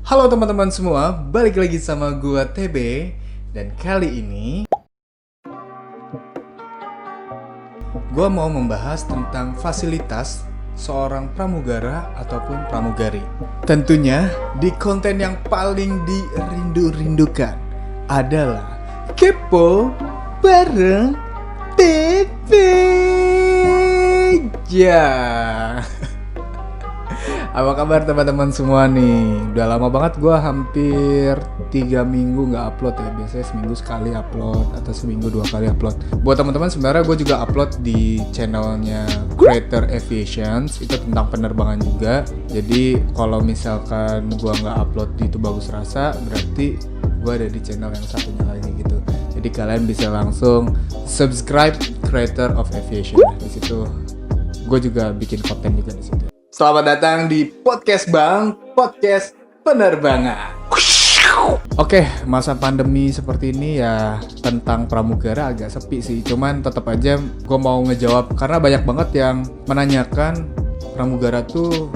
Halo teman-teman semua, balik lagi sama gua TB. Dan kali ini gua mau membahas tentang fasilitas seorang pramugara ataupun pramugari. Tentunya di konten yang paling dirindu-rindukan adalah Kepo bareng TB. Ya. Apa kabar teman-teman semua nih? Udah lama banget gue hampir 3 minggu gak upload ya. Biasanya seminggu sekali upload atau seminggu 2 kali upload. Buat teman-teman sebenarnya gue juga upload di channelnya Creator Aviations. Itu tentang penerbangan juga. Jadi kalau misalkan gue gak upload di Itu Bagus Rasa, berarti gue ada di channel yang satunya lagi gitu. Jadi kalian bisa langsung subscribe Creator of Aviation. Di situ gue juga bikin konten juga di situ. Selamat datang di Podcast Bang, podcast penerbangan. Oke, masa pandemi seperti ini ya tentang pramugara agak sepi sih. Cuman tetap aja gue mau ngejawab karena banyak banget yang menanyakan pramugara tuh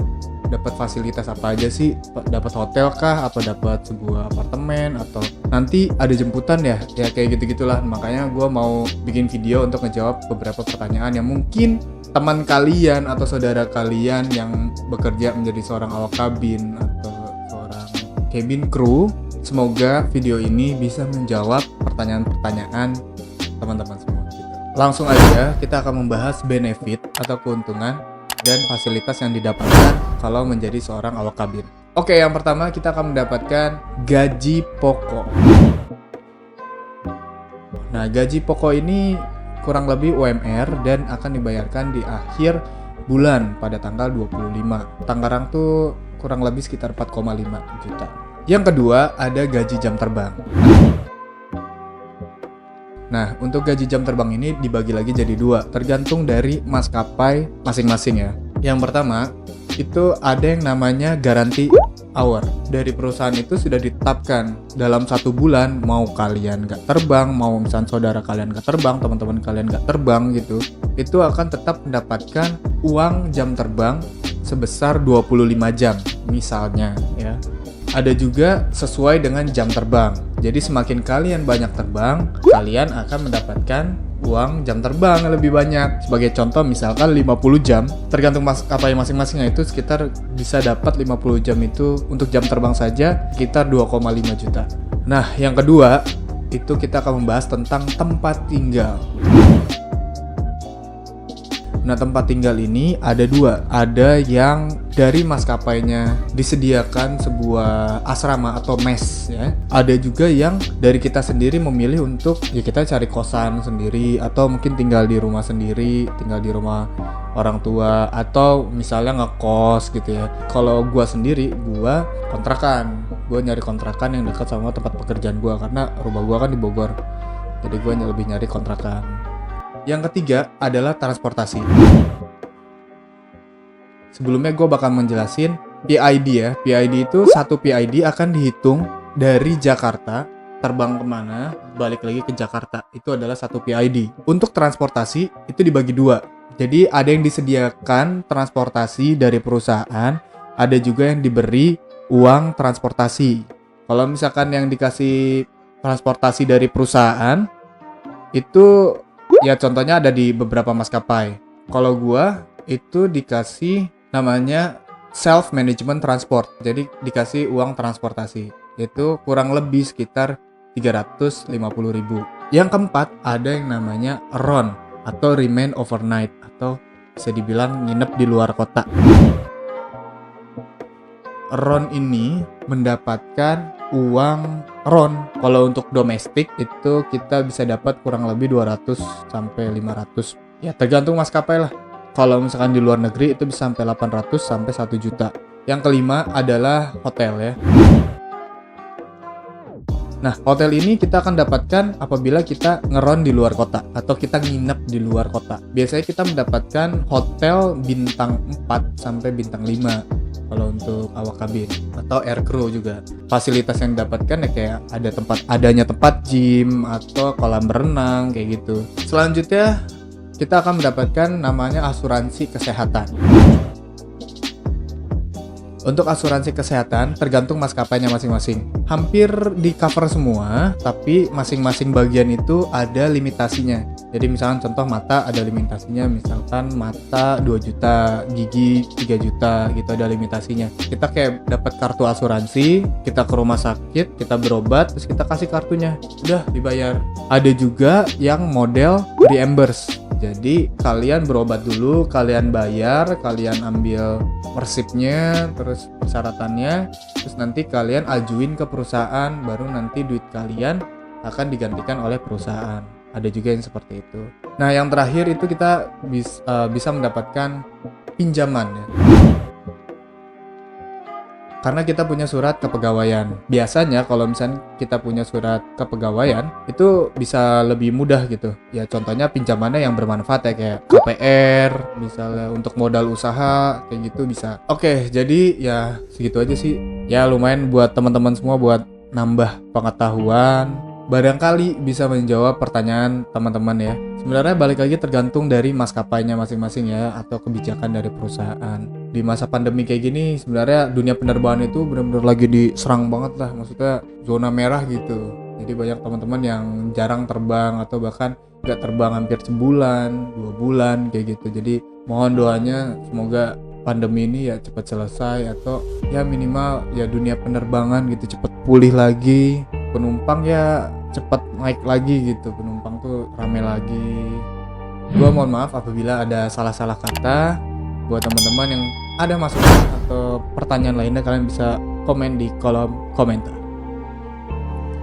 dapat fasilitas apa aja sih? Dapat hotel kah? Atau dapat sebuah apartemen? Atau nanti ada jemputan ya? Ya kayak gitu-gitulah. Makanya gue mau bikin video untuk ngejawab beberapa pertanyaan yang mungkin teman kalian atau saudara kalian yang bekerja menjadi seorang awak kabin atau seorang cabin crew. Semoga video ini bisa menjawab pertanyaan-pertanyaan teman-teman semua. Langsung aja kita akan membahas benefit atau keuntungan dan fasilitas yang didapatkan kalau menjadi seorang awak kabin. Oke, yang pertama kita akan mendapatkan gaji pokok. Nah, gaji pokok ini kurang lebih UMR dan akan dibayarkan di akhir bulan pada tanggal 25. Tangerang tuh kurang lebih sekitar 4,5 juta. Yang kedua ada gaji jam terbang. Nah, untuk gaji jam terbang ini dibagi lagi jadi dua, tergantung dari maskapai masing-masing ya. Yang pertama, itu ada yang namanya garansi hour. Dari perusahaan itu sudah ditetapkan dalam 1 bulan, mau kalian gak terbang, mau misalnya saudara kalian gak terbang, teman-teman kalian gak terbang gitu, itu akan tetap mendapatkan uang jam terbang sebesar 25 jam misalnya ya. Ada juga sesuai dengan jam terbang. Jadi semakin kalian banyak terbang, kalian akan mendapatkan uang jam terbang yang lebih banyak. Sebagai contoh misalkan 50 jam, tergantung maskapai masing-masingnya itu sekitar bisa dapat 50 jam itu untuk jam terbang saja sekitar 2,5 juta. Nah, yang kedua itu kita akan membahas tentang tempat tinggal. Nah, tempat tinggal ini ada dua. Ada yang dari maskapainya disediakan sebuah asrama atau mes ya. Ada juga yang dari kita sendiri memilih untuk ya kita cari kosan sendiri atau mungkin tinggal di rumah sendiri, tinggal di rumah orang tua atau misalnya ngekos gitu ya. Kalau gua sendiri, gua kontrakan. Gua nyari kontrakan yang dekat sama tempat pekerjaan gua karena rumah gua kan di Bogor. Jadi gua lebih nyari kontrakan. Yang ketiga adalah transportasi. Sebelumnya gue bakal menjelasin PID ya. PID itu satu PID akan dihitung dari Jakarta, terbang kemana, balik lagi ke Jakarta. Itu adalah satu PID. Untuk transportasi itu dibagi dua. Jadi ada yang disediakan transportasi dari perusahaan, ada juga yang diberi uang transportasi. Kalau misalkan yang dikasih transportasi dari perusahaan, itu ya contohnya ada di beberapa maskapai. Kalau gua itu dikasih namanya self management transport. Jadi dikasih uang transportasi. Itu kurang lebih sekitar 350.000. Yang keempat ada yang namanya RON atau remain overnight atau bisa dibilang nginep di luar kota. RON ini mendapatkan uang RON. Kalau untuk domestik itu kita bisa dapat kurang lebih 200 sampai 500. Ya tergantung maskapai lah. Kalau misalkan di luar negeri itu bisa sampai 800 sampai 1 juta. Yang kelima adalah hotel ya. Nah, hotel ini kita akan dapatkan apabila kita ngeron di luar kota atau kita nginep di luar kota. Biasanya kita mendapatkan hotel bintang 4 sampai bintang 5 kalau untuk awak kabin atau air crew juga. Fasilitas yang didapatkan ya kayak adanya tempat gym atau kolam berenang kayak gitu. Selanjutnya kita akan mendapatkan namanya asuransi kesehatan. Untuk asuransi kesehatan tergantung maskapainya masing-masing. Hampir di cover semua, tapi masing-masing bagian itu ada limitasinya. Jadi misalkan contoh mata ada limitasinya, misalkan mata 2 juta, gigi 3 juta gitu ada limitasinya. Kita kayak dapat kartu asuransi, kita ke rumah sakit, kita berobat, terus kita kasih kartunya, udah dibayar. Ada juga yang model reimburse. Jadi kalian berobat dulu, kalian bayar, kalian ambil resipnya, terus persyaratannya, terus nanti kalian ajuin ke perusahaan, baru nanti duit kalian akan digantikan oleh perusahaan. Ada juga yang seperti itu. Nah, yang terakhir itu kita bisa mendapatkan pinjaman ya. Karena kita punya surat kepegawaian. Biasanya kalau misalnya kita punya surat kepegawaian, itu bisa lebih mudah gitu. Ya contohnya pinjamannya yang bermanfaat ya, kayak KPR, misalnya untuk modal usaha, kayak gitu bisa. Oke, jadi ya segitu aja sih. Ya lumayan buat teman-teman semua buat nambah pengetahuan. Barangkali bisa menjawab pertanyaan teman-teman ya. Sebenarnya balik lagi tergantung dari maskapainya masing-masing ya, atau kebijakan dari perusahaan. Di masa pandemi kayak gini sebenarnya dunia penerbangan itu benar-benar lagi diserang banget lah, maksudnya zona merah gitu. Jadi banyak teman-teman yang jarang terbang atau bahkan nggak terbang hampir sebulan, 2 bulan kayak gitu. Jadi mohon doanya semoga pandemi ini ya cepat selesai, atau ya minimal ya dunia penerbangan gitu cepat pulih lagi, penumpang ya cepat naik lagi gitu, penumpang tuh rame lagi. Gua mohon maaf apabila ada salah-salah kata. Buat teman-teman yang ada masukan atau pertanyaan lainnya, kalian bisa komen di kolom komentar.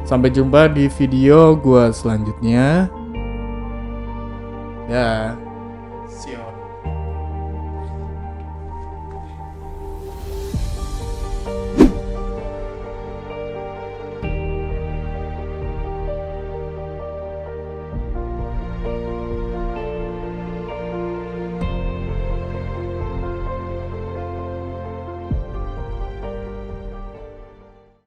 Sampai jumpa di video gua selanjutnya. Ya.